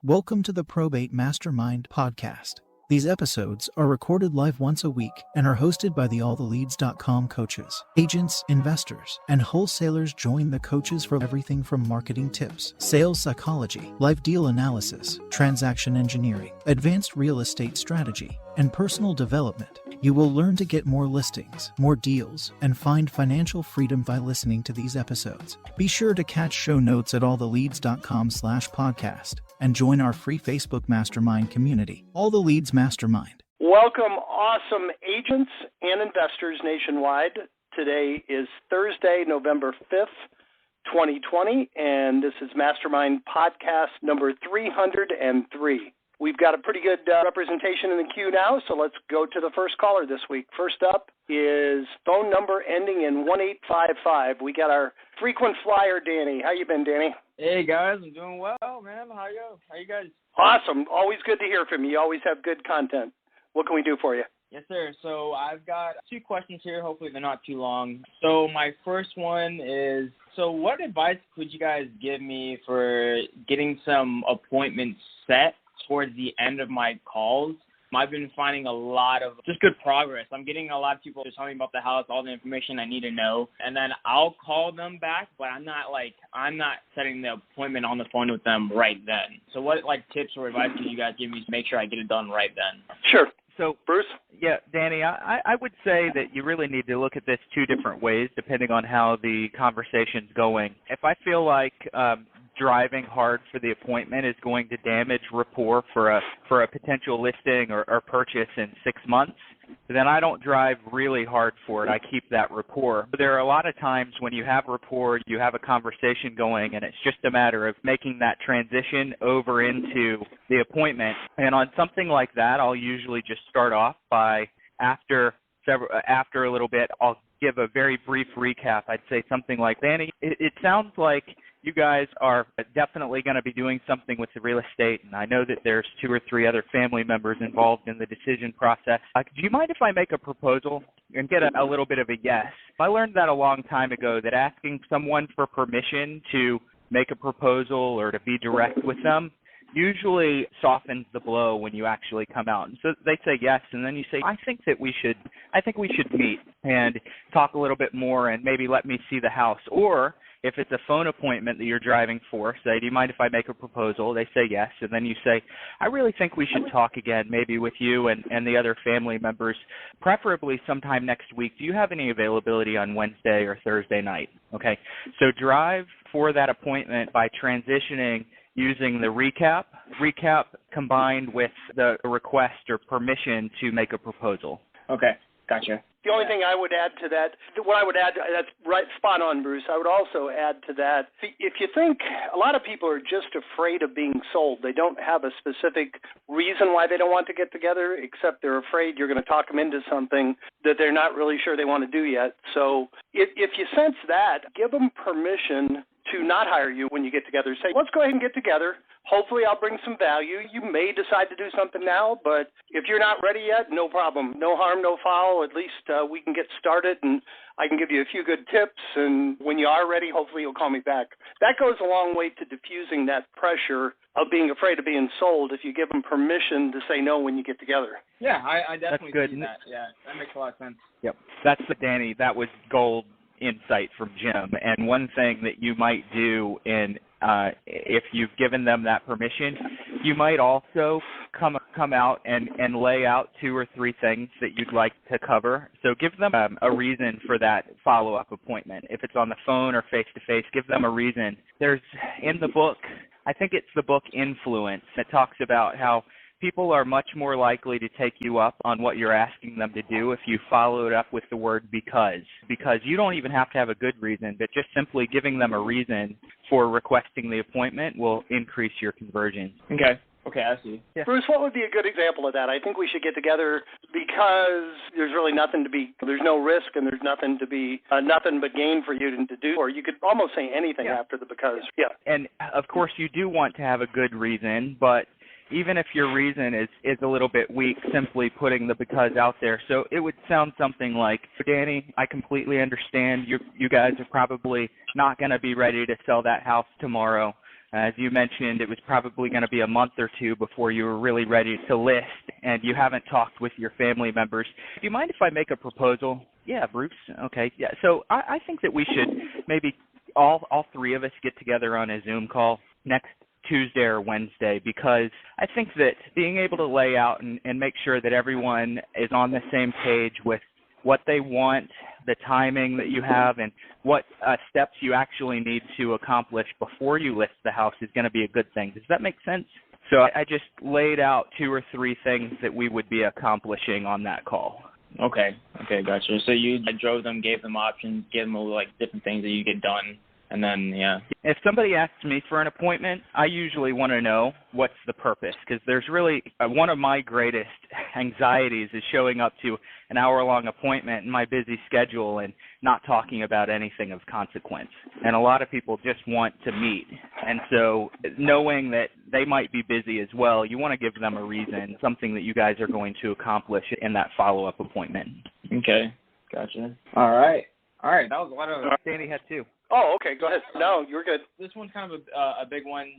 Welcome to the Probate Mastermind podcast. These episodes are recorded live once a week and are hosted by the alltheleads.com coaches. Agents, investors, and wholesalers join the coaches for everything from marketing tips, sales psychology, live deal analysis, transaction engineering, advanced real estate strategy, and personal development. You will learn to get more listings, more deals, and find financial freedom by listening to these episodes. Be sure to catch show notes at alltheleads.com/podcast and join our free Facebook mastermind community, All the Leads Mastermind. Welcome, awesome agents and investors nationwide. Today is Thursday, November 5th, 2020, and this is Mastermind Podcast number 303. We've got a pretty good representation in the queue now, so let's go to the first caller this week. First up is phone number ending in 1855. We got our frequent flyer, Danny. How you been, Danny? Hey, guys. I'm doing well, man. How you guys? Awesome. Always good to hear from you. You always have good content. What can we do for you? Yes, sir. So I've got two questions here. Hopefully they're not too long. So my first one is, what advice could you guys give me for getting some appointments set towards the end of my calls? I've been finding a lot of just good progress. I'm getting a lot of people just telling me about the house, all the information I need to know, and then I'll call them back, but I'm not setting the appointment on the phone with them right then. So what tips or advice can you guys give me to make sure I get it done right then? Sure. So, Bruce? Yeah, Danny, I would say that you really need to look at this two different ways depending on how the conversation's going. If I feel like driving hard for the appointment is going to damage rapport for a potential listing or purchase in 6 months, then I don't drive really hard for it. I keep that rapport. But there are a lot of times when you have rapport, you have a conversation going, and it's just a matter of making that transition over into the appointment. And on something like that, I'll usually just start off by after a little bit, I'll give a very brief recap. I'd say something like, Danny, it sounds like you guys are definitely going to be doing something with the real estate, and I know that there's 2 or 3 other family members involved in the decision process. Do you mind if I make a proposal and get a little bit of a yes? I learned that a long time ago, that asking someone for permission to make a proposal or to be direct with them usually softens the blow when you actually come out. And so they say yes, and then you say, I think we should meet and talk a little bit more and maybe let me see the house. Or if it's a phone appointment that you're driving for, say, do you mind if I make a proposal? They say yes, and then you say, I really think we should talk again, maybe with you and the other family members, preferably sometime next week. Do you have any availability on Wednesday or Thursday night? Okay, so drive for that appointment by transitioning using the recap combined with the request or permission to make a proposal. Okay, gotcha. The only thing I would add to that, that's right, spot on, Bruce. I would also add to that, if you think a lot of people are just afraid of being sold, they don't have a specific reason why they don't want to get together, except they're afraid you're going to talk them into something that they're not really sure they want to do yet. So if you sense that, give them permission to not hire you when you get together. Say, let's go ahead and get together. Hopefully I'll bring some value. You may decide to do something now, but if you're not ready yet, no problem. No harm, no foul. At least we can get started, and I can give you a few good tips, and when you are ready, hopefully you'll call me back. That goes a long way to diffusing that pressure of being afraid of being sold if you give them permission to say no when you get together. Yeah, I definitely That's good. see that. Yeah, that makes a lot of sense. Yep. That's Danny. That was gold insight from Jim. And one thing that you might do if you've given them that permission, you might also come out and lay out 2 or 3 things that you'd like to cover. So give them a reason for that follow-up appointment. If it's on the phone or face-to-face, give them a reason. There's, in the book, I think it's the book Influence, that talks about how people are much more likely to take you up on what you're asking them to do if you follow it up with the word because. Because you don't even have to have a good reason, but just simply giving them a reason for requesting the appointment will increase your conversion. Okay, I see. Yeah. Bruce, what would be a good example of that? I think we should get together because there's really there's no risk and there's nothing but gain for you to do, or you could almost say anything after the because. Yeah. And of course you do want to have a good reason, but even if your reason is a little bit weak, simply putting the because out there. So it would sound something like, Danny, I completely understand you guys are probably not going to be ready to sell that house tomorrow. As you mentioned, it was probably going to be a month or two before you were really ready to list, and you haven't talked with your family members. Do you mind if I make a proposal? Yeah, Bruce. Okay. Yeah. So I think that we should maybe all three of us get together on a Zoom call next Tuesday or Wednesday, because I think that being able to lay out and make sure that everyone is on the same page with what they want, the timing that you have, and what steps you actually need to accomplish before you list the house is going to be a good thing. Does that make sense? So I just laid out 2 or 3 things that we would be accomplishing on that call. Okay, gotcha. So you drove them, gave them options, gave them like different things that you get done, and then, yeah. If somebody asks me for an appointment, I usually want to know what's the purpose, because there's really one of my greatest anxieties is showing up to an hour-long appointment in my busy schedule and not talking about anything of consequence. And a lot of people just want to meet. And so knowing that they might be busy as well, you want to give them a reason, something that you guys are going to accomplish in that follow-up appointment. Okay, gotcha. All right, that was a lot of... Danny had 2. Oh, okay. Go ahead. No, you're good. This one's kind of a big one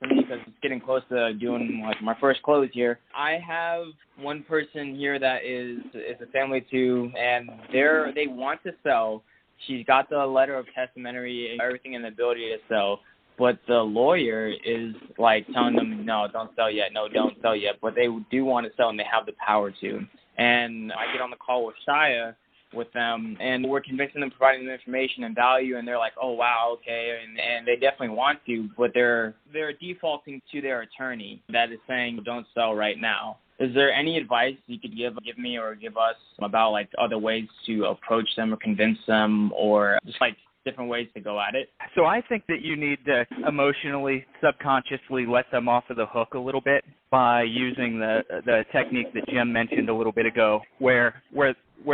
for me because it's getting close to doing like my first close here. I have one person here that is a family too, and they want to sell. She's got the letter of testamentary, everything, and the ability to sell. But the lawyer is like telling them, no, don't sell yet. No, don't sell yet. But they do want to sell, and they have the power to. And I get on the call with Shia with them, and we're convincing them, providing them information and value, and they're like, oh wow, okay, and they definitely want to, but they're defaulting to their attorney that is saying don't sell right now. Is there any advice you could give me or give us about like other ways to approach them or convince them, or just like different ways to go at it? So I think that you need to emotionally, subconsciously let them off of the hook a little bit by using the technique that Jim mentioned a little bit ago, where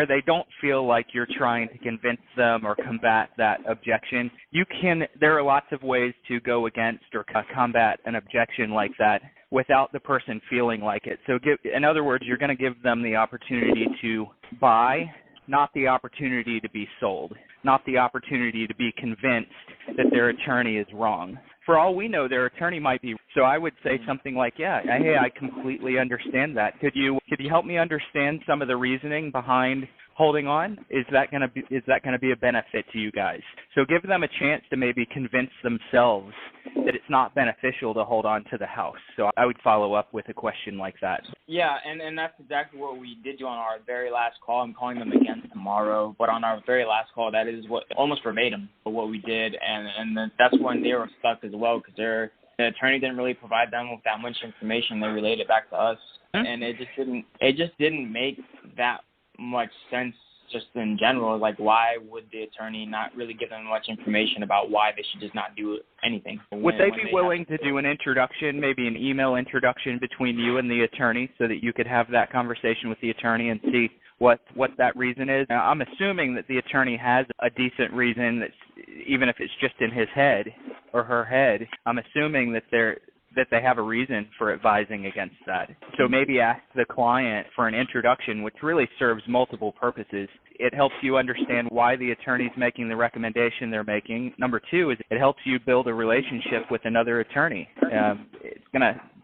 they don't feel like you're trying to convince them or combat that objection. There are lots of ways to go against or combat an objection like that without the person feeling like it. So in other words, you're going to give them the opportunity to buy, not the opportunity to be sold, not the opportunity to be convinced that their attorney is wrong. For all we know, their attorney might be. So I would say something like, yeah, hey, I completely understand that. Could you help me understand some of the reasoning behind holding on? Is that going to be a benefit to you guys? So give them a chance to maybe convince themselves that it's not beneficial to hold on to the house. So I would follow up with a question like that. Yeah, and that's exactly what we did do on our very last call. I'm calling them again tomorrow, but on our very last call, that is what almost verbatim what we did, and that's when they were stuck as well, because the attorney didn't really provide them with that much information. They relayed it back to us, and it just didn't make that much sense just in general. Like, why would the attorney not really give them much information about why they should just not do anything? Would they be willing to do an introduction, maybe an email introduction between you and the attorney, so that you could have that conversation with the attorney and see what that reason is? Now, I'm assuming that the attorney has a decent reason, that's, even if it's just in his head or her head. I'm assuming that they have a reason for advising against that. So maybe ask the client for an introduction, which really serves multiple purposes. It helps you understand why the attorney's making the recommendation they're making. Number 2 is it helps you build a relationship with another attorney.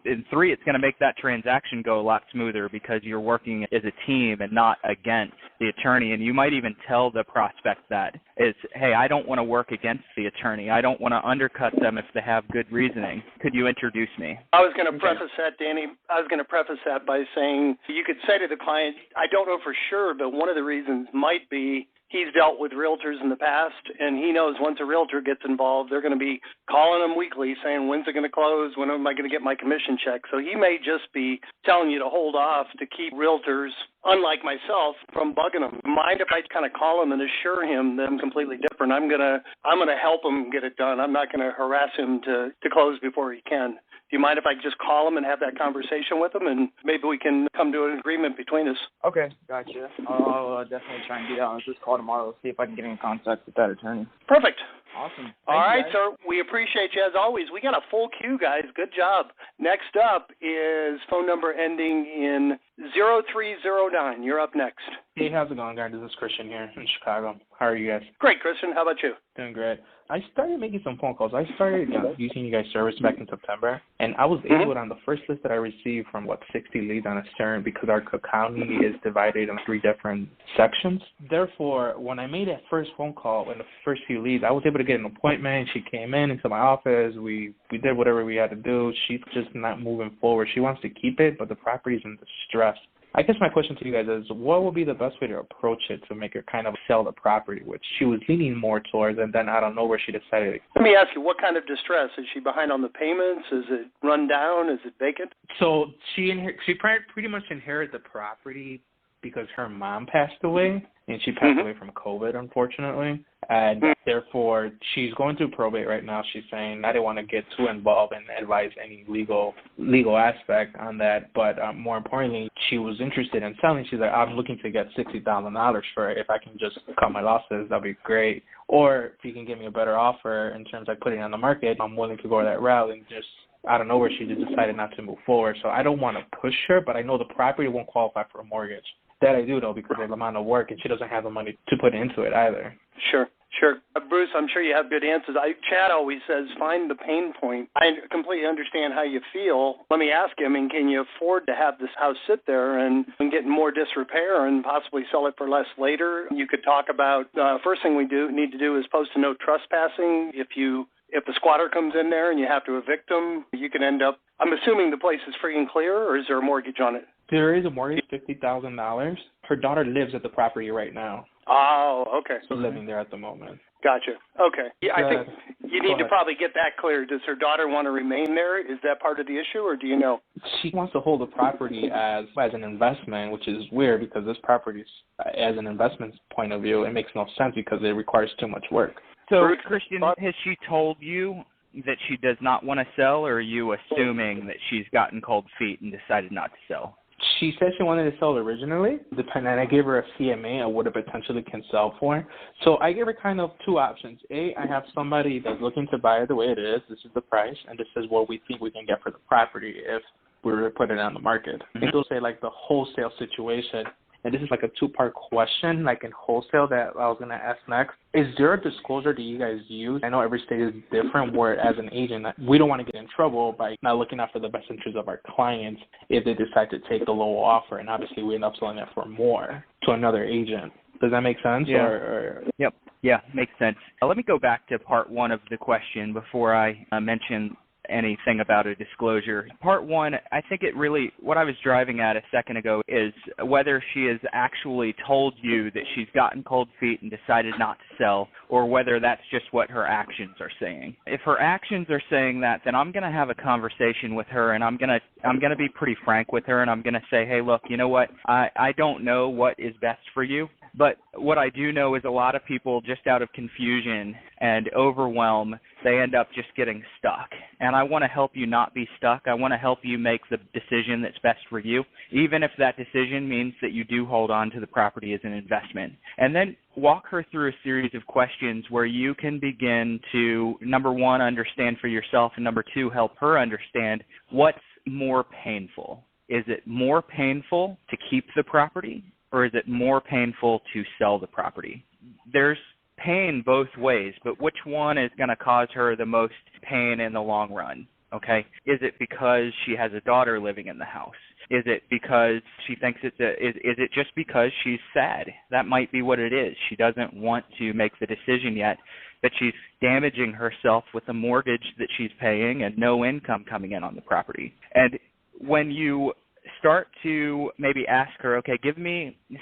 In 3, it's going to make that transaction go a lot smoother because you're working as a team and not against the attorney. And you might even tell the prospect that is, hey, I don't want to work against the attorney. I don't want to undercut them if they have good reasoning. Could you introduce me? I was going to preface that, Danny. I was going to preface that by saying you could say to the client, I don't know for sure, but one of the reasons might be he's dealt with realtors in the past, and he knows once a realtor gets involved, they're going to be calling him weekly saying, when's it going to close? When am I going to get my commission check? So he may just be telling you to hold off to keep realtors, unlike myself, from bugging them. Mind if I kind of call him and assure him that I'm completely different? I'm going to help him get it done. I'm not going to harass him to close before he can. Do you mind if I just call him and have that conversation with him, and maybe we can come to an agreement between us? Okay, gotcha. I'll definitely try and do that. I'll just call tomorrow, see if I can get in contact with that attorney. Perfect. Awesome. All right, sir. We appreciate you as always. We got a full queue, guys. Good job. Next up is phone number ending in 0309. You're up next. Hey, how's it going, guys? This is Christian here in Chicago. How are you guys? Great, Christian. How about you? Doing great. I started making some phone calls. I started using you guys' service back in September, and I was able to, on the first list that I received from, 60 leads on a CERN, because our county is divided into 3 different sections. Therefore, when I made that first phone call in the first few leads, I was able to get an appointment. She came into my office. We did whatever we had to do. She's just not moving forward. She wants to keep it, but the property's in distress. I guess my question to you guys is, what would be the best way to approach it to make her kind of sell the property, which she was leaning more towards, and then I don't know where she decided. Let me ask you, what kind of distress? Is she behind on the payments? Is it run down? Is it vacant? So she pretty much inherited the property because her mom passed away, and she passed away from COVID, unfortunately. And therefore, she's going through probate right now. She's saying, I didn't want to get too involved and advise any legal aspect on that. But more importantly, she was interested in selling. She's like, I'm looking to get $60,000 for it. If I can just cut my losses, that'd be great. Or if you can give me a better offer in terms of putting it on the market, I'm willing to go that route. And just out of nowhere, she just decided not to move forward. So I don't want to push her, but I know the property won't qualify for a mortgage. That I do, though, because of the amount of work, and she doesn't have the money to put into it either. Sure. Bruce, I'm sure you have good answers. Chad always says, find the pain point. I completely understand how you feel. Let me ask him, can you afford to have this house sit there and get in more disrepair and possibly sell it for less later? You could talk about, first thing we need to do is post a no trespassing. If the squatter comes in there and you have to evict them, you can end up, I'm assuming the place is free and clear, or is there a mortgage on it? There is a mortgage, $50,000. Her daughter lives at the property right now. Oh, okay. So living there at the moment. Gotcha. Okay. Yeah, I think you need to probably get that clear. Does her daughter want to remain there? Is that part of the issue, or do you know? She wants to hold the property as an investment, which is weird because this property, as an investment point of view, it makes no sense because it requires too much work. So, Christian, has she told you that she does not want to sell, or are you assuming that she's gotten cold feet and decided not to sell? She said she wanted to sell originally, and I gave her a CMA of what it potentially can sell for. So I gave her kind of 2 options. A, I have somebody that's looking to buy it the way it is. This is the price, and this is what we think we can get for the property if we were to put it on the market. I think they'll say like the wholesale situation. And this is like a 2-part question, like in wholesale, that I was going to ask next. Is there a disclosure that you guys use? I know every state is different, where as an agent, we don't want to get in trouble by not looking out for the best interests of our clients if they decide to take the low offer, and obviously we end up selling it for more to another agent. Does that make sense? Yeah. Yep. Yeah, makes sense. Let me go back to part 1 of the question before I mention anything about a disclosure. Part 1, I think what I was driving at a second ago is whether she has actually told you that she's gotten cold feet and decided not to sell, or whether that's just what her actions are saying. If her actions are saying that, then I'm going to have a conversation with her, and I'm going to be pretty frank with her, and I'm going to say, hey, look, you know what? I don't know what is best for you. But what I do know is a lot of people, just out of confusion and overwhelm, they end up just getting stuck. And I want to help you not be stuck. I want to help you make the decision that's best for you, even if that decision means that you do hold on to the property as an investment. And then walk her through a series of questions where you can begin to, number 1, understand for yourself, and number 2, help her understand what's more painful. Is it more painful to keep the property, or is it more painful to sell the property? There's pain both ways, but which one is going to cause her the most pain in the long run? Okay? Is it because she has a daughter living in the house? Is it because she thinks is it just because she's sad? That might be what it is. She doesn't want to make the decision yet, but she's damaging herself with a mortgage that she's paying and no income coming in on the property. And when you start to maybe ask her, okay,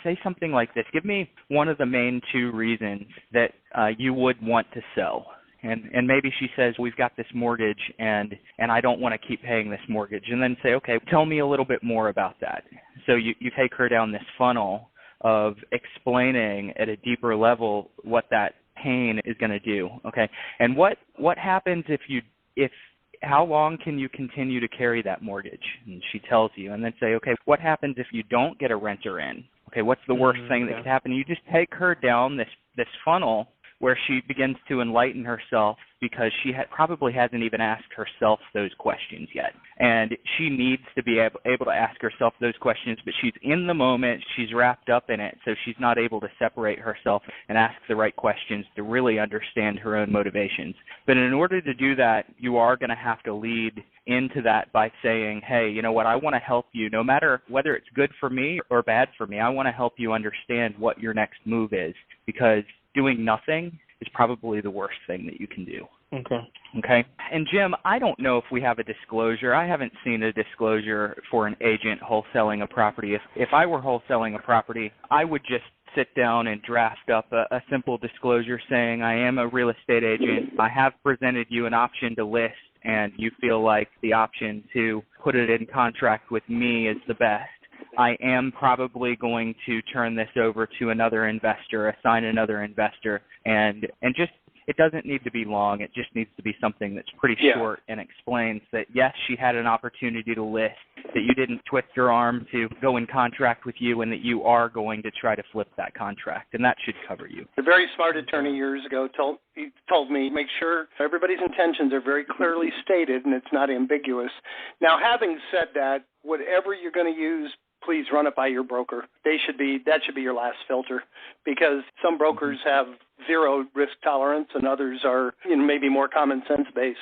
say something like this, give me one of the main 2 reasons that you would want to sell. And maybe she says, we've got this mortgage and I don't want to keep paying this mortgage. And then say, okay, tell me a little bit more about that. So you take her down this funnel of explaining at a deeper level what that pain is going to do. Okay. And what happens how long can you continue to carry that mortgage? And she tells you, and then say, okay, what happens if you don't get a renter in? Okay, what's the worst thing that could happen? You just take her down this funnel where she begins to enlighten herself because she probably hasn't even asked herself those questions yet. And she needs to be able to ask herself those questions, but she's in the moment, she's wrapped up in it, so she's not able to separate herself and ask the right questions to really understand her own motivations. But in order to do that, you are going to have to lead into that by saying, hey, you know what, I want to help you no matter whether it's good for me or bad for me. I want to help you understand what your next move is, because doing nothing is probably the worst thing that you can do. Okay. And Jim, I don't know if we have a disclosure. I haven't seen a disclosure for an agent wholesaling a property. If I were wholesaling a property, I would just sit down and draft up a simple disclosure saying, I am a real estate agent. I have presented you an option to list, and you feel like the option to put it in contract with me is the best. I am probably going to turn this over to another investor, assign another investor, and just, it doesn't need to be long. It just needs to be something that's pretty short and explains that, yes, she had an opportunity to list, that you didn't twist your arm to go in contract with you, and that you are going to try to flip that contract, and that should cover you. A very smart attorney years ago told me, make sure everybody's intentions are very clearly stated and it's not ambiguous. Now, having said that, whatever you're going to use, please run it by your broker. That should be your last filter, because some brokers have zero risk tolerance and others are maybe more common sense based.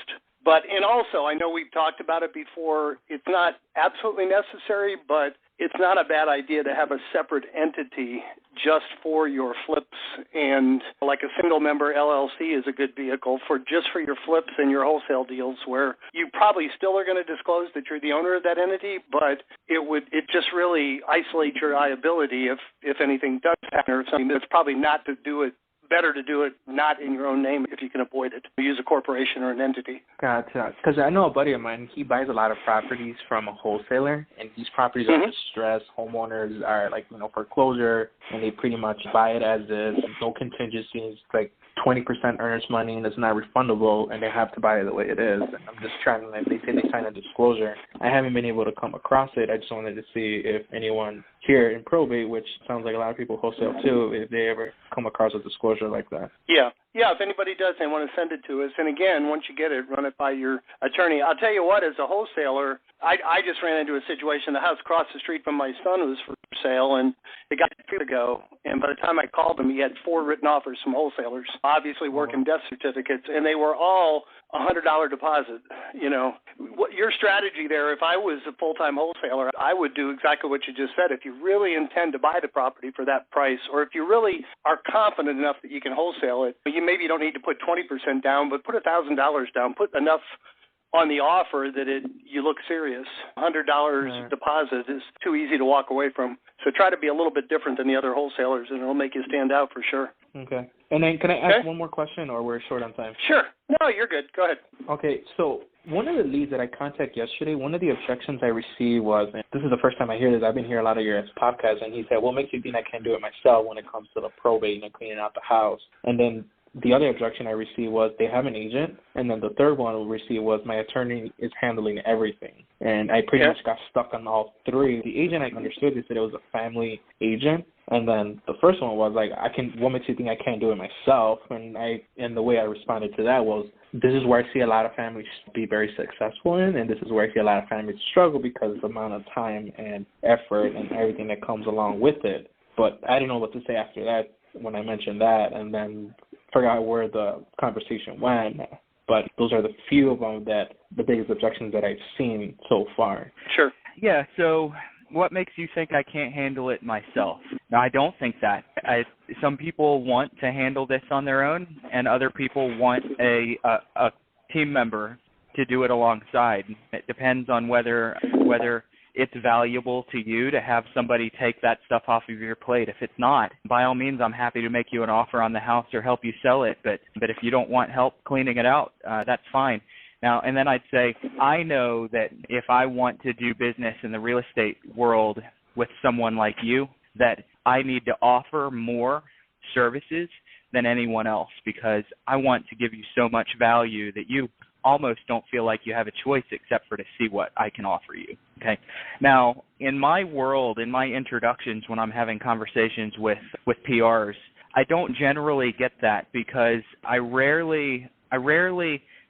And also, I know we've talked about it before, it's not absolutely necessary, but it's not a bad idea to have a separate entity just for your flips, and like a single member LLC is a good vehicle for your flips and your wholesale deals, where you probably still are going to disclose that you're the owner of that entity, but it just really isolates your liability if anything does happen, or something that's probably not to do it. Better to do it not in your own name if you can avoid it. Use a corporation or an entity. Gotcha. Because I know a buddy of mine, he buys a lot of properties from a wholesaler, and these properties are distressed. Homeowners are foreclosure, and they pretty much buy it as is, no contingencies, like 20% earnest money, and it's not refundable, and they have to buy it the way it is. And I'm just trying to, they say they sign a disclosure. I haven't been able to come across it. I just wanted to see if anyone here in probate, which sounds like a lot of people wholesale too, if they ever come across a disclosure like that. Yeah, if anybody does, they want to send it to us. And again, once you get it, run it by your attorney. I'll tell you what, as a wholesaler, I just ran into a situation. The house across the street from my son was for sale, and it got 2 years ago. And by the time I called him, he had 4 written offers from wholesalers, obviously working death certificates, and they were all $100 deposit. What your strategy there, if I was a full-time wholesaler, I would do exactly what you just said. If you really intend to buy the property for that price, or if you really are confident enough that you can wholesale it, you don't need to put 20% down, but put $1,000 down. Put enough on the offer that you look serious. $100 deposit is too easy to walk away from. So try to be a little bit different than the other wholesalers, and it'll make you stand out for sure. Okay. And then can I ask one more question, or we're short on time? Sure. No, you're good. Go ahead. Okay. So one of the leads that I contacted yesterday, one of the objections I received was, and this is the first time I hear this, I've been here a lot of your podcasts, and he said, what makes you think I can't do it myself when it comes to the probate and cleaning out the house? And then the other objection I received was they have an agent, and then the third one I received was my attorney is handling everything. And I pretty much got stuck on all 3. The agent, I understood, they said it was a family agent. And then the first one was like, what makes you think I can't do it myself? And the way I responded to that was, this is where I see a lot of families be very successful in, and this is where I see a lot of families struggle because of the amount of time and effort and everything that comes along with it. But I didn't know what to say after that when I mentioned that, and then forgot where the conversation went. But those are the few of them the biggest objections that I've seen so far. Sure. Yeah, so what makes you think I can't handle it myself? No, I don't think that. Some people want to handle this on their own, and other people want a team member to do it alongside. It depends on whether it's valuable to you to have somebody take that stuff off of your plate. If it's not, by all means, I'm happy to make you an offer on the house or help you sell it. But if you don't want help cleaning it out, that's fine. Now, and then I'd say, I know that if I want to do business in the real estate world with someone like you, that I need to offer more services than anyone else, because I want to give you so much value that you almost don't feel like you have a choice except for to see what I can offer you. Okay. Now, in my world, in my introductions, when I'm having conversations with PRs, I don't generally get that because I rarely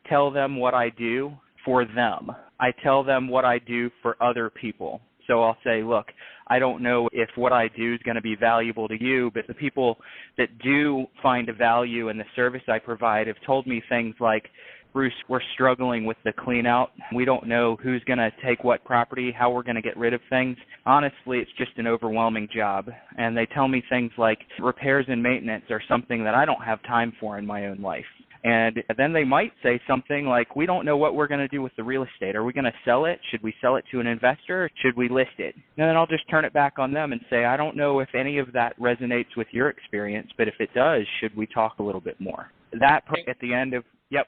tell them what I do for them. I tell them what I do for other people. So I'll say, look, I don't know if what I do is going to be valuable to you, but the people that do find a value in the service I provide have told me things like, Bruce, we're struggling with the clean out. We don't know who's going to take what property, how we're going to get rid of things. Honestly, it's just an overwhelming job. And they tell me things like repairs and maintenance are something that I don't have time for in my own life. And then they might say something like, we don't know what we're going to do with the real estate. Are we going to sell it? Should we sell it to an investor? Or should we list it? And then I'll just turn it back on them and say, I don't know if any of that resonates with your experience, but if it does, should we talk a little bit more? That at the end of, yep,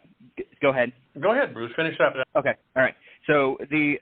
go ahead. Go ahead, Bruce. Finish up. Okay, all right. So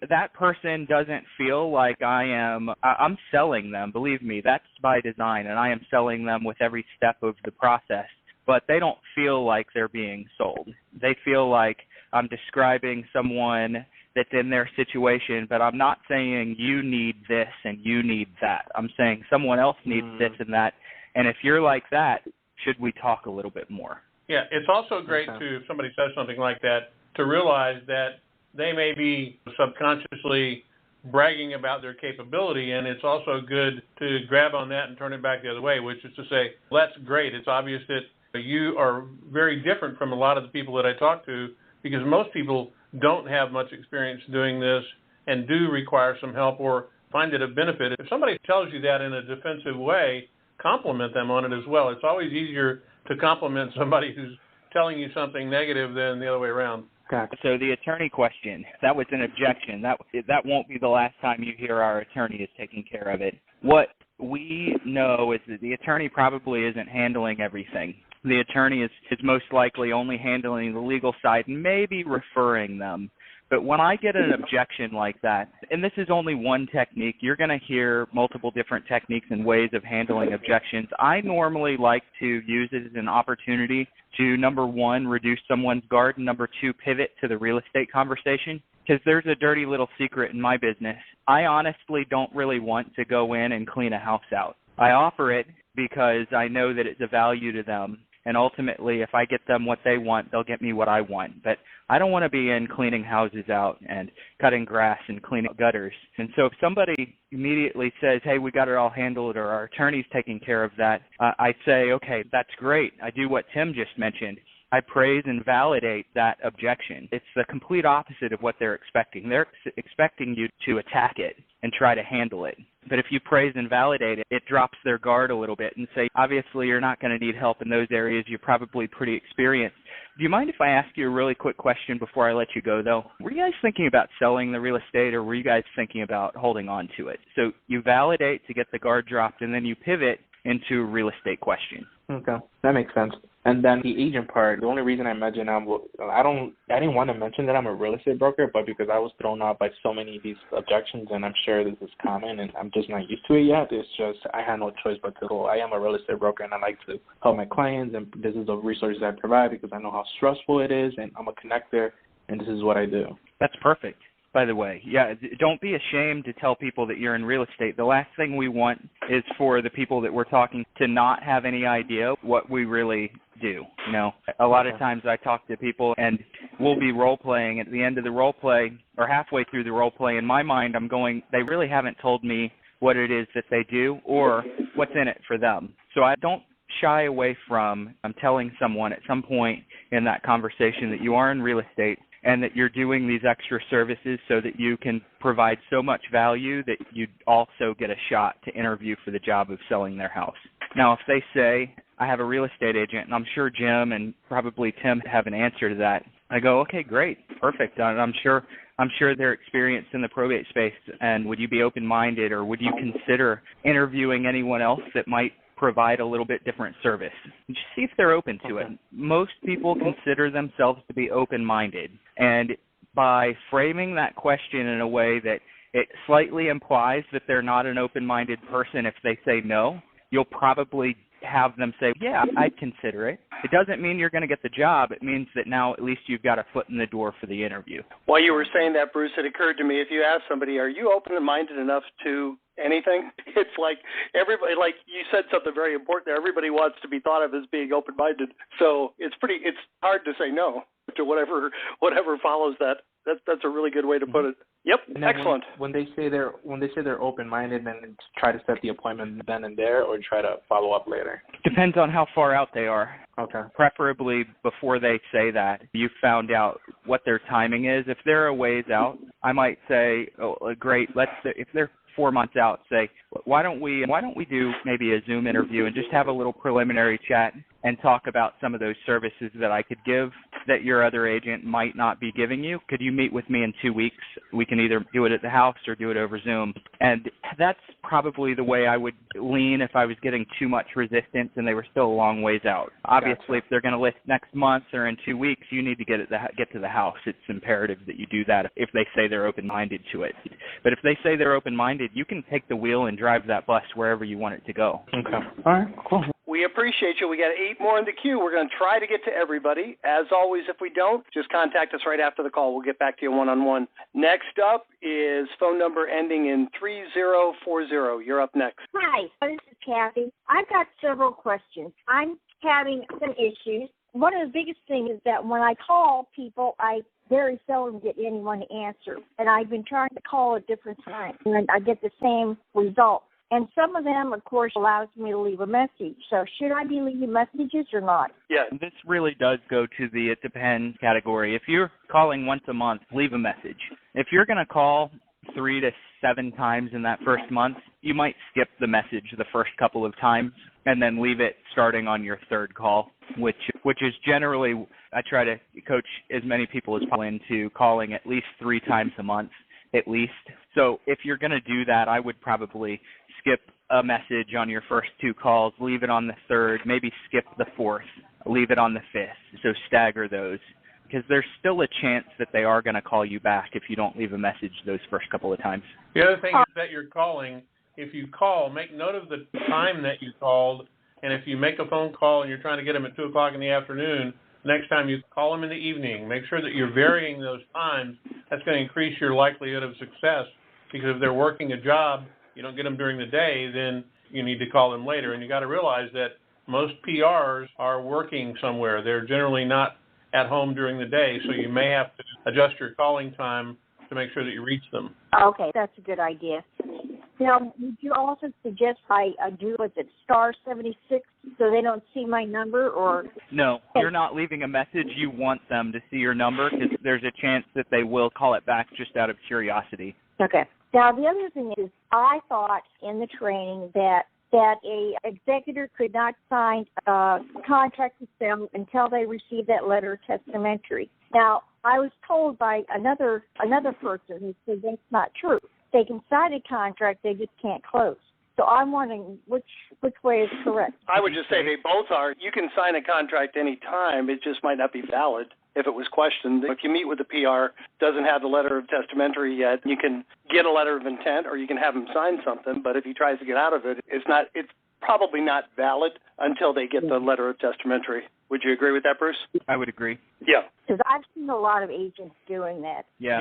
that person doesn't feel like I'm selling them. Believe me, that's by design, and I am selling them with every step of the process. But they don't feel like they're being sold. They feel like I'm describing someone that's in their situation, but I'm not saying you need this and you need that. I'm saying someone else needs this and that. And if you're like that, should we talk a little bit more? Yeah, it's also great to, if somebody says something like that, to realize that they may be subconsciously bragging about their capability, and it's also good to grab on that and turn it back the other way, which is to say, well, that's great. It's obvious that you are very different from a lot of the people that I talk to, because most people don't have much experience doing this and do require some help or find it a benefit. If somebody tells you that in a defensive way, compliment them on it as well. It's always easier to compliment somebody who's telling you something negative than the other way around. Gotcha. So the attorney question, that was an objection. That won't be the last time you hear our attorney is taking care of it. What we know is that the attorney probably isn't handling everything. The attorney is most likely only handling the legal side and maybe referring them. But when I get an objection like that, and this is only one technique, you're going to hear multiple different techniques and ways of handling objections. I normally like to use it as an opportunity to, number one, reduce someone's guard, and number two, pivot to the real estate conversation. Because there's a dirty little secret in my business. I honestly don't really want to go in and clean a house out. I offer it because I know that it's a value to them. And ultimately, if I get them what they want, they'll get me what I want. But I don't want to be in cleaning houses out and cutting grass and cleaning gutters. And so if somebody immediately says, hey, we got it all handled, or our attorney's taking care of that, I say, okay, that's great. I do what Tim just mentioned. I praise and validate that objection. It's the complete opposite of what they're expecting. They're expecting you to attack it and try to handle it. But if you praise and validate it, it drops their guard a little bit and say, obviously, you're not going to need help in those areas. You're probably pretty experienced. Do you mind if I ask you a really quick question before I let you go, though? Were you guys thinking about selling the real estate, or were you guys thinking about holding on to it? So you validate to get the guard dropped, and then you pivot into a real estate question. Okay, that makes sense. And then the agent part, the only reason I mentioned I didn't want to mention that I'm a real estate broker, but because I was thrown out by so many of these objections, and I'm sure this is common, and I'm just not used to it yet. It's just I had no choice but to go. I am a real estate broker, and I like to help my clients, and this is the resources I provide because I know how stressful it is, and I'm a connector, and this is what I do. That's perfect. By the way, yeah, don't be ashamed to tell people that you're in real estate. The last thing we want is for the people that we're talking to not have any idea what we really do. You know, a lot of times I talk to people and we'll be role playing. At the end of the role play or halfway through the role play, in my mind, I'm going, they really haven't told me what it is that they do or what's in it for them. So I don't shy away from telling someone at some point in that conversation that you are in real estate and that you're doing these extra services so that you can provide so much value that you also get a shot to interview for the job of selling their house. Now, if they say, I have a real estate agent, and I'm sure Jim and probably Tim have an answer to that, I go, okay, great, perfect. I'm sure they're experienced in the probate space, and would you be open-minded, or would you consider interviewing anyone else that might provide a little bit different service? Just see if they're open to it. Most people consider themselves to be open-minded, and by framing that question in a way that it slightly implies that they're not an open-minded person, if they say no, you'll probably have them say, yeah, I'd consider it. It doesn't mean you're going to get the job. It means that now at least you've got a foot in the door for the interview. While you were saying that, Bruce, it occurred to me, if you ask somebody, are you open-minded enough to anything. It's like everybody, like you said something very important there. Everybody wants to be thought of as being open-minded. So it's hard to say no to whatever follows that. That's a really good way to put it. Yep, excellent. When they say they're open-minded, then try to set the appointment then and there, or try to follow up later. Depends on how far out they are. Okay. Preferably before they say that, you found out what their timing is. If they're a ways out, I might say, oh, great. If they're 4 months out, say, why don't we do maybe a Zoom interview and just have a little preliminary chat and talk about some of those services that I could give that your other agent might not be giving you. Could you meet with me in 2 weeks? We can either do it at the house or do it over Zoom. And that's probably the way I would lean if I was getting too much resistance and they were still a long ways out. Obviously, Gotcha. If they're going to list next month or in 2 weeks, you need to get to the house. It's imperative that you do that if they say they're open-minded to it. But if they say they're open-minded, you can take the wheel and drive that bus wherever you want it to go. Okay. All right, cool. We appreciate you. We got 8 more in the queue. We're going to try to get to everybody. As always, if we don't, just contact us right after the call. We'll get back to you one-on-one. Next up is phone number ending in 3040. You're up next. Hi, this is Kathy. I've got several questions. I'm having some issues. One of the biggest things is that when I call people, I very seldom get anyone to answer. And I've been trying to call at different times, and I get the same result. And some of them, of course, allows me to leave a message. So should I be leaving messages or not? Yeah. This really does go to the it depends category. If you're calling once a month, leave a message. If you're going to call 3 to 7 times in that first month, you might skip the message the first couple of times and then leave it starting on your third call, which is generally, I try to coach as many people as possible into calling at least 3 times a month, at least. So if you're going to do that, I would probably skip a message on your first 2 calls, leave it on the third, maybe skip the fourth, leave it on the fifth. So stagger those, because there's still a chance that they are going to call you back if you don't leave a message those first couple of times. The other thing is that you're calling. If you call, make note of the time that you called, and if you make a phone call and you're trying to get them at 2 o'clock in the afternoon, next time you call them in the evening, make sure that you're varying those times. That's going to increase your likelihood of success, because if they're working a job, you don't get them during the day, then you need to call them later. And you got to realize that most PRs are working somewhere. They're generally not at home during the day, so you may have to adjust your calling time to make sure that you reach them. Okay, that's a good idea. Now, would you also suggest I do, star 76 so they don't see my number, or? No, you're not leaving a message. You want them to see your number, because there's a chance that they will call it back just out of curiosity. Okay. Now, the other thing is, I thought in the training that a executor could not sign a contract to sell until they receive that letter of testamentary. Now, I was told by another person who said that's not true. They can sign a contract, they just can't close. So I'm wondering which way is correct. I would just say they both are. You can sign a contract any time. It just might not be valid if it was questioned. If you meet with the PR, doesn't have the letter of testamentary yet, you can get a letter of intent, or you can have him sign something. But if he tries to get out of it, it's probably not valid until they get the letter of testamentary. Would you agree with that, Bruce? I would agree. Yeah. Because I've seen a lot of agents doing that. Yeah,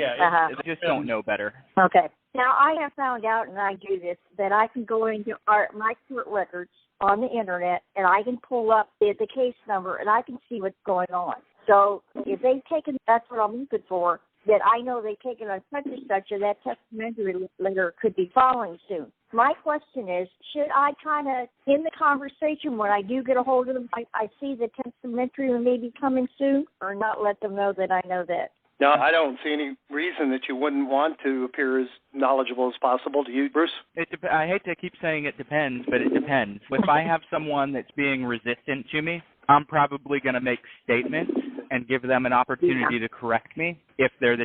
they just don't know better. Okay. Now, I have found out, and I do this, that I can go into my court records on the Internet, and I can pull up the case number, and I can see what's going on. So if they've taken, that's what I'm looking for, that I know they've taken on such and such, and that testamentary letter could be following soon. My question is, should I kind of, in the conversation, when I do get a hold of them, I see the testamentary may be coming soon, or not let them know that I know that? No, I don't see any reason that you wouldn't want to appear as knowledgeable as possible. Do you, Bruce? I hate to keep saying it depends, but it depends. If I have someone that's being resistant to me, I'm probably going to make statements and give them an opportunity to correct me. If they're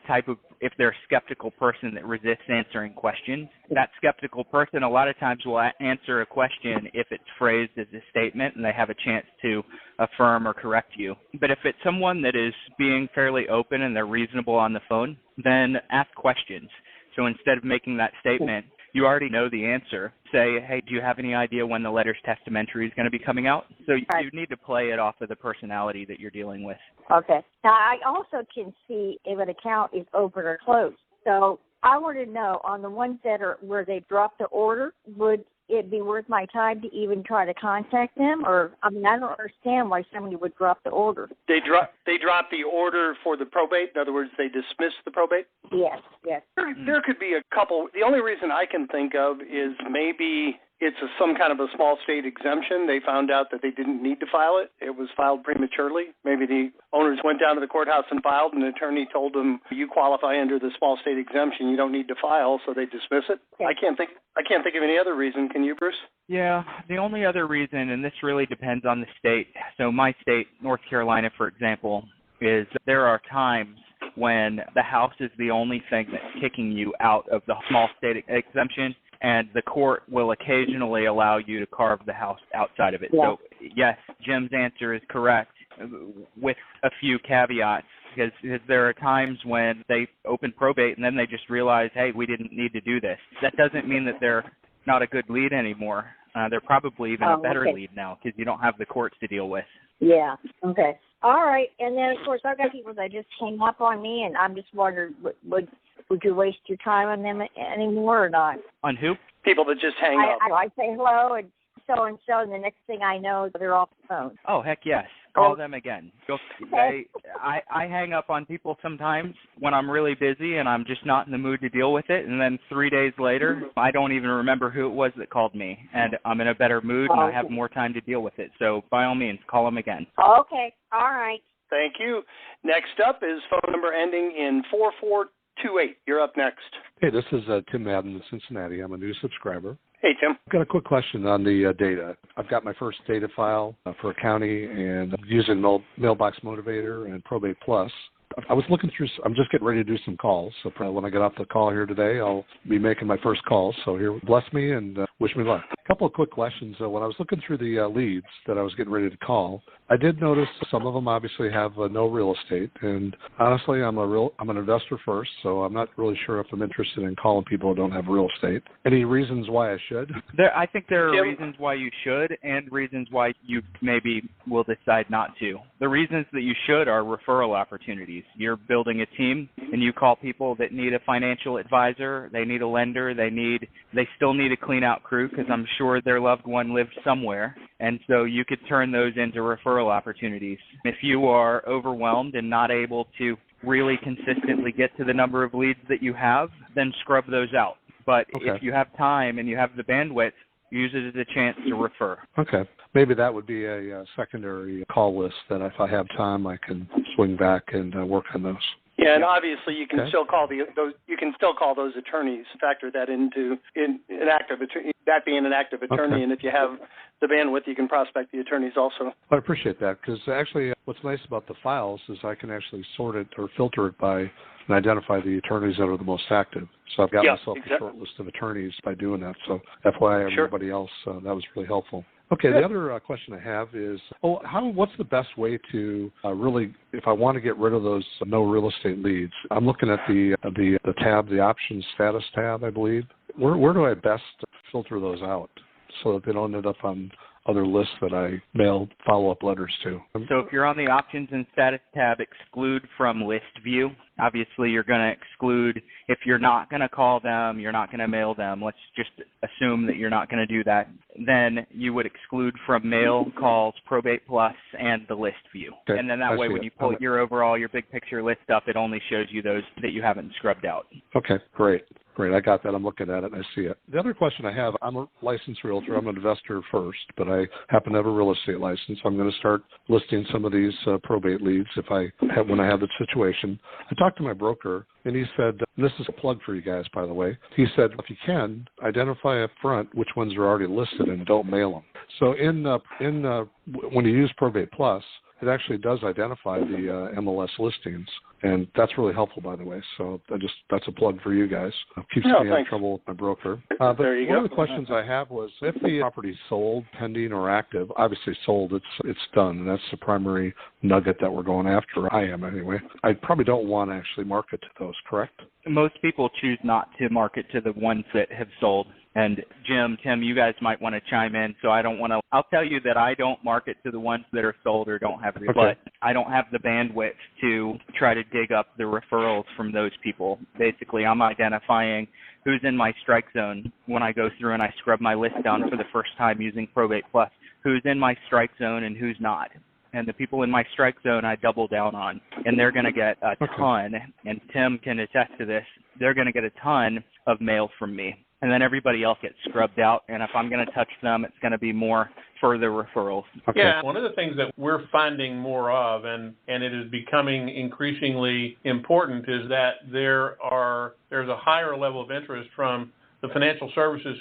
if they're a skeptical person that resists answering questions, that skeptical person a lot of times will answer a question if it's phrased as a statement and they have a chance to affirm or correct you. But if it's someone that is being fairly open and they're reasonable on the phone, then ask questions. So instead of making that statement, you already know the answer. Say, hey, do you have any idea when the letter's testamentary is going to be coming out? So you need to play it off of the personality that you're dealing with. Okay. Now, I also can see if an account is open or closed. So I want to know, on the ones that are where they dropped the order, would it be worth my time to even try to contact them? Or, I mean, I don't understand why somebody would drop the order. They dropped the order for the probate. In other words, they dismissed the probate? Yes. There could be a couple. The only reason I can think of is maybe it's some kind of a small state exemption. They found out that they didn't need to file it. It was filed prematurely. Maybe the owners went down to the courthouse and filed, and the attorney told them, you qualify under the small state exemption. You don't need to file, so they dismiss it. Okay. I can't think of any other reason. Can you, Bruce? Yeah, the only other reason, and this really depends on the state. So my state, North Carolina, for example, is there are times when the house is the only thing that's kicking you out of the small state exemption, and the court will occasionally allow you to carve the house outside of it. Yeah. So, yes, Jim's answer is correct with a few caveats, because there are times when they open probate and then they just realize, hey, we didn't need to do this. That doesn't mean that they're not a good lead anymore. They're probably even a better lead now because you don't have the courts to deal with. Yeah, okay. All right, and then, of course, I've got people that just hang up on me, and I'm just wondering, would you waste your time on them anymore or not? On who? People that just hang up. I say hello and so, and the next thing I know, they're off the phone. Oh, heck yes. Call them again. I hang up on people sometimes when I'm really busy and I'm just not in the mood to deal with it. And then 3 days later, I don't even remember who it was that called me. And I'm in a better mood and I have more time to deal with it. So by all means, call them again. Okay. All right. Thank you. Next up is phone number ending in 4428. You're up next. Hey, this is Tim Madden in Cincinnati. I'm a new subscriber. Hey, Tim. I've got a quick question on the data. I've got my first data file for a county, and I'm using Mailbox Motivator and Probate Plus. I was looking through, I'm just getting ready to do some calls. So when I get off the call here today, I'll be making my first call. So here, bless me and wish me luck. A couple of quick questions. When I was looking through the leads that I was getting ready to call, I did notice some of them obviously have no real estate. And honestly, I'm an investor first, so I'm not really sure if I'm interested in calling people who don't have real estate. Any reasons why I should? I think there are reasons why you should and reasons why you maybe will decide not to. The reasons that you should are referral opportunities. You're building a team and you call people that need a financial advisor, they need a lender, they still need a clean out crew because I'm sure their loved one lives somewhere. And so you could turn those into referral opportunities. If you are overwhelmed and not able to really consistently get to the number of leads that you have, then scrub those out. But if you have time and you have the bandwidth, use it as a chance to refer. Okay. Maybe that would be a secondary call list that if I have time, I can swing back and work on those. Yeah, and obviously you can still call those attorneys. Factor that into an active attorney, that being an active attorney, and if you have the bandwidth, you can prospect the attorneys also. I appreciate that because actually, what's nice about the files is I can actually sort it or filter it by and identify the attorneys that are the most active. So I've got myself a short list of attorneys by doing that. So FYI, everybody else, that was really helpful. Okay, the other question I have is, what's the best way to really, if I want to get rid of those no real estate leads? I'm looking at the tab, the options status tab, I believe. Where do I best filter those out so that they don't end up on other lists that I mail follow-up letters to? So if you're on the options and status tab, exclude from list view. Obviously, you're going to exclude, if you're not going to call them, you're not going to mail them. Let's just assume that you're not going to do that. Then you would exclude from mail, calls, Probate Plus, and the list view. Okay. And then that way, when you pull your big picture list up, it only shows you those that you haven't scrubbed out. Okay, great. Great, I got that. I'm looking at it and I see it. The other question I have, I'm a licensed realtor. I'm an investor first, but I happen to have a real estate license. I'm going to start listing some of these probate leads when I have the situation. I talked to my broker, and he said, and this is a plug for you guys, by the way. He said, if you can, identify up front which ones are already listed and don't mail them. So when you use Probate Plus, it actually does identify the MLS listings, and that's really helpful, by the way. So that's a plug for you guys. It keeps me out of trouble with my broker. But one of the questions I have was, if the property is sold, pending, or active, obviously sold, it's done, and that's the primary nugget that we're going after. I am anyway. I probably don't want to actually market to those, correct? Most people choose not to market to the ones that have sold. And Jim, Tim, you guys might want to chime in. So I'll tell you that I don't market to the ones that are sold or don't have referrals, but I don't have the bandwidth to try to dig up the referrals from those people. Basically, I'm identifying who's in my strike zone when I go through and I scrub my list down for the first time using Probate Plus, who's in my strike zone and who's not. And the people in my strike zone I double down on, and they're going to get a ton, and Tim can attest to this, they're going to get a ton of mail from me. And then everybody else gets scrubbed out, and if I'm going to touch them, it's going to be more further referrals. Yeah, one of the things that we're finding more of, and it is becoming increasingly important, is that there's a higher level of interest from the financial services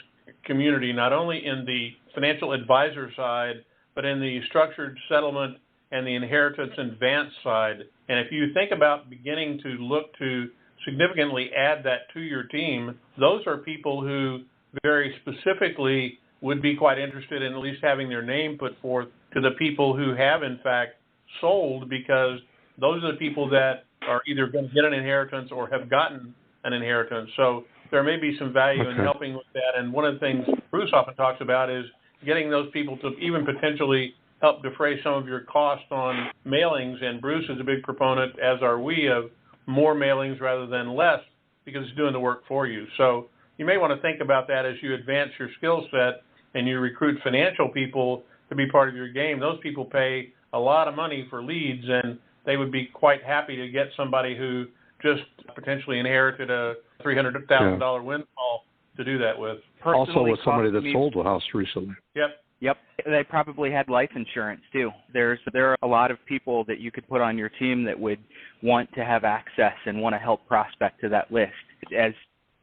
community, not only in the financial advisor side, but in the structured settlement and the inheritance and advance side. And if you think about beginning to look to significantly add that to your team, those are people who very specifically would be quite interested in at least having their name put forth to the people who have, in fact, sold, because those are the people that are either going to get an inheritance or have gotten an inheritance. So there may be some value in helping with that. And one of the things Bruce often talks about is getting those people to even potentially help defray some of your costs on mailings. And Bruce is a big proponent, as are we, of more mailings rather than less, because it's doing the work for you. So you may want to think about that as you advance your skill set and you recruit financial people to be part of your game. Those people pay a lot of money for leads, and they would be quite happy to get somebody who just potentially inherited a $300,000 windfall to do that with. Also with somebody that sold a house recently. Yep. They probably had life insurance too. There are a lot of people that you could put on your team that would want to have access and want to help prospect to that list. As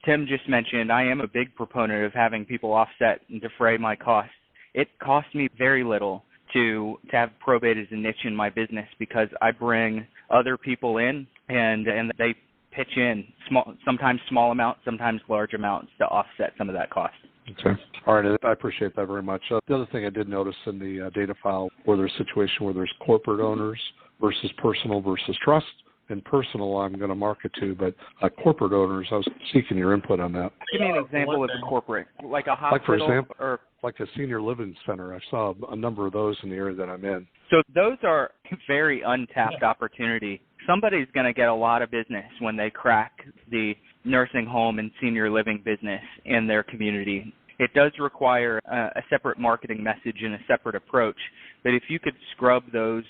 Tim just mentioned, I am a big proponent of having people offset and defray my costs. It costs me very little to have probate as a niche in my business, because I bring other people in and they pitch in sometimes small amounts, sometimes large amounts to offset some of that cost. Okay. All right. I appreciate that very much. The other thing I did notice in the data file, where there's a situation where there's corporate owners versus personal versus trust. And personal, I'm going to mark it to, but corporate owners, I was seeking your input on that. Give me an example of a corporate, like a hospital, like for example, or like a senior living center. I saw a number of those in the area that I'm in. So those are very untapped opportunity. Somebody's going to get a lot of business when they crack the nursing home and senior living business in their community. It does require a separate marketing message and a separate approach. But if you could scrub those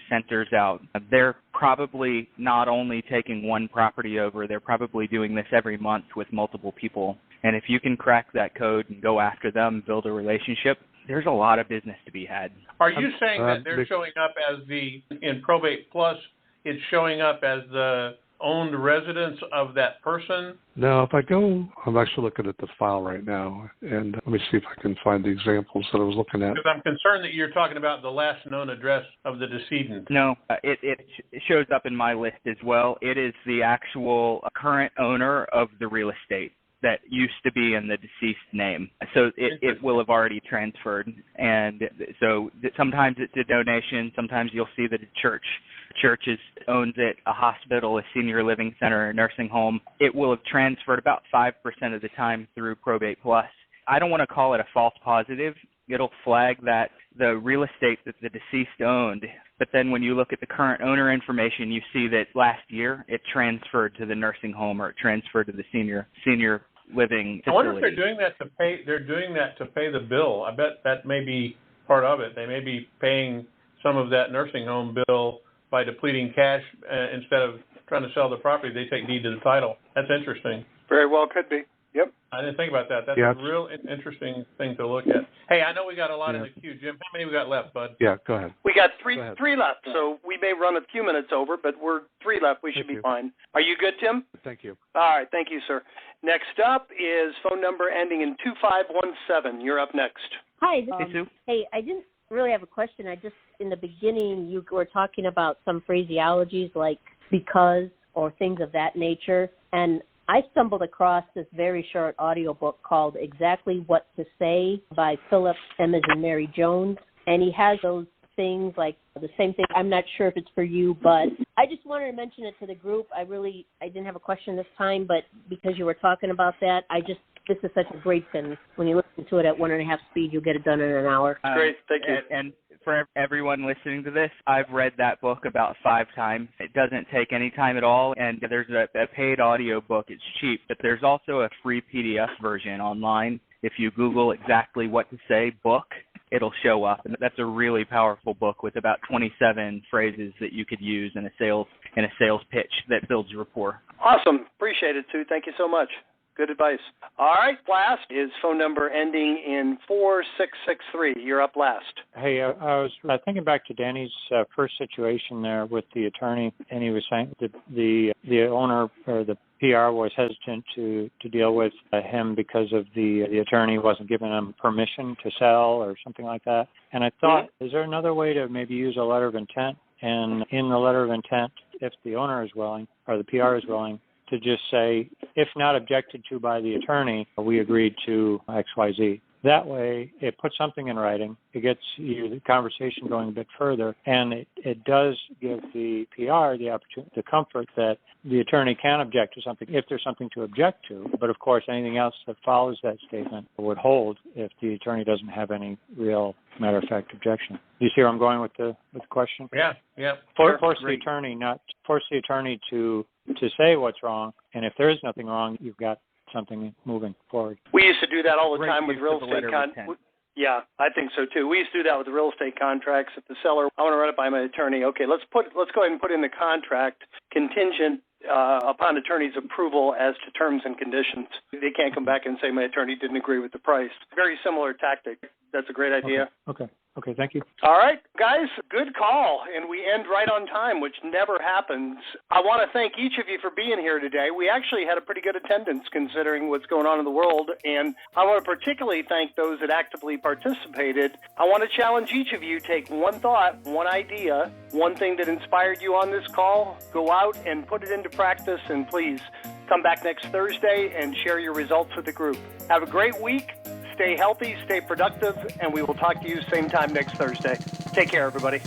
centers out, they're probably not only taking one property over, they're probably doing this every month with multiple people. And if you can crack that code and go after them, build a relationship, there's a lot of business to be had. Are you saying that they're showing up as in Probate Plus, it's showing up as the owned residence of that person? No, if I go, I'm actually looking at the file right now, and let me see if I can find the examples that I was looking at. Because I'm concerned that you're talking about the last known address of the decedent. No, it shows up in my list as well. It is the actual current owner of the real estate that used to be in the deceased name. So it will have already transferred. And so sometimes it's a donation. Sometimes you'll see that a church owns it, a hospital, a senior living center, a nursing home. It will have transferred about 5% of the time through Probate Plus. I don't want to call it a false positive. It'll flag that the real estate that the deceased owned, but then when you look at the current owner information, you see that last year it transferred to the nursing home or it transferred to the senior living facility. I wonder if they're doing that to pay. They're doing that to pay the bill. I bet that may be part of it. They may be paying some of that nursing home bill by depleting cash instead of trying to sell the property. They take deed to the title. That's interesting. Very well could be. Yep. I didn't think about that. That's a real interesting thing to look at. Hey, I know we got a lot in the queue. Jim, how many we got left, bud? Yeah, go ahead. We got three left, so we may run a few minutes over, but we're three left. We should be fine. Are you good, Tim? Thank you. All right. Thank you, sir. Next up is phone number ending in 2517. You're up next. Hi. Hey, Sue. Hey, I didn't really have a question. In the beginning, you were talking about some phraseologies like because or things of that nature, and I stumbled across this very short audiobook called Exactly What to Say by Philip M. as in Mary Jones. And he has those things like the same thing. I'm not sure if it's for you, but I just wanted to mention it to the group. I didn't have a question this time, but because you were talking about that, I just this is such a great thing. When you listen to it at 1.5 speed, you'll get it done in an hour. Great, thank you. And for everyone listening to this, I've read that book about 5 times. It doesn't take any time at all, and there's a paid audio book. It's cheap, but there's also a free PDF version online. If you Google exactly what to say book, it'll show up, and that's a really powerful book with about 27 phrases that you could use in a sales pitch that builds rapport. Awesome. Appreciate it, Sue. Thank you so much. Good advice. All right, last is phone number ending in 4663. You're up last. Hey, I was thinking back to Danny's first situation there with the attorney, and he was saying that the owner or the PR was hesitant to deal with him because of the attorney wasn't giving him permission to sell or something like that. And I thought, is there another way to maybe use a letter of intent? And in the letter of intent, if the owner is willing or the PR is willing, to just say, if not objected to by the attorney, we agreed to XYZ. That way, it puts something in writing. It gets you the conversation going a bit further, and it does give the PR the opportunity, the comfort that the attorney can object to something if there's something to object to. But of course, anything else that follows that statement would hold if the attorney doesn't have any real matter-of-fact objection. Do you see where I'm going with the question? Yeah. Force the attorney to say what's wrong, and if there is nothing wrong, you've got something moving forward. We used to do that all the time with real estate Yeah, I think so too. We used to do that with the real estate contracts. If the seller, I want to run it by my attorney. Okay, let's go ahead and put in the contract contingent upon attorney's approval as to terms and conditions. They can't come back and say my attorney didn't agree with the price. Very similar tactic. That's a great idea. Okay, thank you. All right, guys, good call. And we end right on time, which never happens. I want to thank each of you for being here today. We actually had a pretty good attendance considering what's going on in the world. And I want to particularly thank those that actively participated. I want to challenge each of you, take one thought, one idea, one thing that inspired you on this call, go out and put it into practice, and please come back next Thursday and share your results with the group. Have a great week. Stay healthy, stay productive, and we will talk to you same time next Thursday. Take care, everybody.